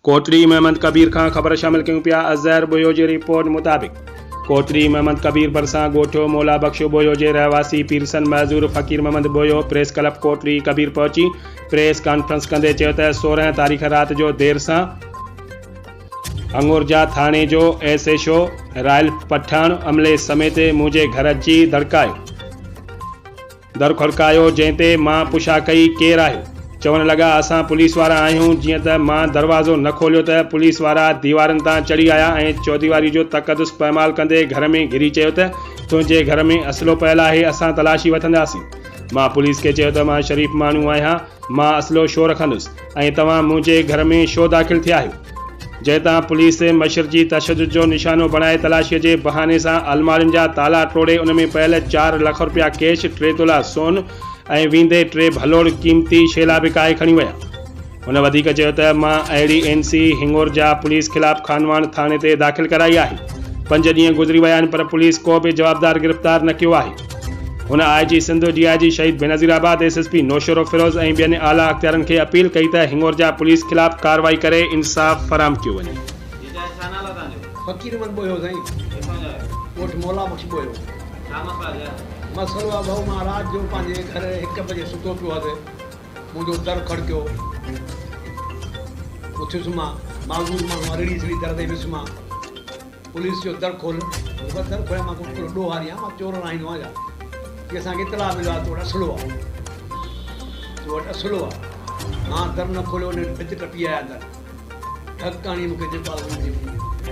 कोटड़ी महमद कबीर खां ख़बर शामिल कयूं पिया। अज़हर बोयो जी रिपोर्ट मुताबिक़ कोटड़ी महमद कबीर भरिसां ॻोठियो मौला बख्शो बोयो जे रहवासी पीरसन मज़ूर फ़कीर महमद बोयो प्रेस क्लब कोटड़ी कबीर पहुची प्रेस कॉन्फ्रेंस कंदे चयो त 16 तारीख़ राति जो देर सां अंगोरजा थाणे जो एसएचओ रायल पठान अमले समेत मुंहिंजे घर अची दर खड़कायो, जंहिं ते मां पुछा कई केरु आहियो। चवण लॻा असां पुलिस वारा आहियूं। जीअं त मां दरवाज़ो न खोलियो त पुलिस वारा दीवारनि तां चढ़ी आया ऐं चौधरी जो तक़दुस पैमाल कंदे घर में घिरी चयो त तुंहिंजे घर में असलो पियल आहे, असां तलाशी वठंदासीं। मां पुलिस खे चयो त मां शरीफ़ माण्हू आहियां, मां असलो छो रखंदुसि ऐं तव्हां मुंहिंजे घर में छो दाख़िल थिया आहियो। जंहिं तां पुलिस मशर जी तशद्दुद जो निशानो बणाए तलाशीअ जे बहाने सां अलमारियुनि जा ताला टोड़े उन में पियल 4 लख रुपया कैश, 3 तोला सोन ऐं वींदे 3 भलोड़ क़ीमती शेला विकाए खणी विया। हुन वधीक चयो त मां अहिड़ी एनसी हिंगोरजा पुलिस ख़िलाफ़ खानवान थाणे ते दाख़िल कराई आहे। 5 ॾींहं गुज़री विया आहिनि पर पुलिस को बि जवाबदार गिरफ़्तार न कयो आहे। हुन IG सिंध, DIG शहीद बेनज़ीराबाद, SSP नौशरो फिरोज़ ऐं ॿियनि आला अख़्तियारनि खे अपील कई त हिंगोरजा पुलिस ख़िलाफ़ कार्रवाई करे इंसाफ़ फराहम कयो वञे। फ़कीर महमद बोयो साईं, कोट मौला बख्श बोयो। मसलो आहे भाऊ, मां राति जो पंहिंजे घर 1 बजे सुतो पियो हुअसि, मुंहिंजो दर खड़कियो, उथियुसि मां माज़ूर माण्हू अरड़ी सड़ी दर ते वियुसि मां, पुलिस जो दर खोल, दर खोले मां हिकिड़ो ॾोहारी आहियां, मां चोर आईंदो आहियां कि असांखे इतला मिलियो आहे तो वटि असलो आहे, तो वटि असलो आहे। मां दर न खोलियो, उन भित टपी आया दर ढकाणी मूंखे जेका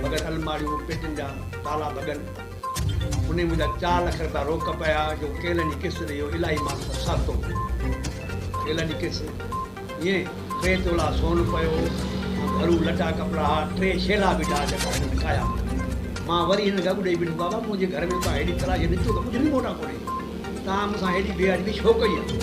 बग़ैर अलमारियूं पेटियुनि जा ताला भॻनि, उन मुंहिंजा 4 लख रुपया रोक पिया जो केलनि जी किस्त ॾियो, इलाही मां सातो केलनि जी किस्त ईअं 3 तोला सोन पियो, घरू लटा कपिड़ा, 3 शेला बि ठाहिया। मां वरी हिन गॻु ॾेई ॿिठो, बाबा मुंहिंजे घर में तव्हां हेॾी तलाशी ॾिठो त कुझु बि मोटा कोन्हे, तव्हां मूंसां हेॾी बेअदबी छो कई आहे।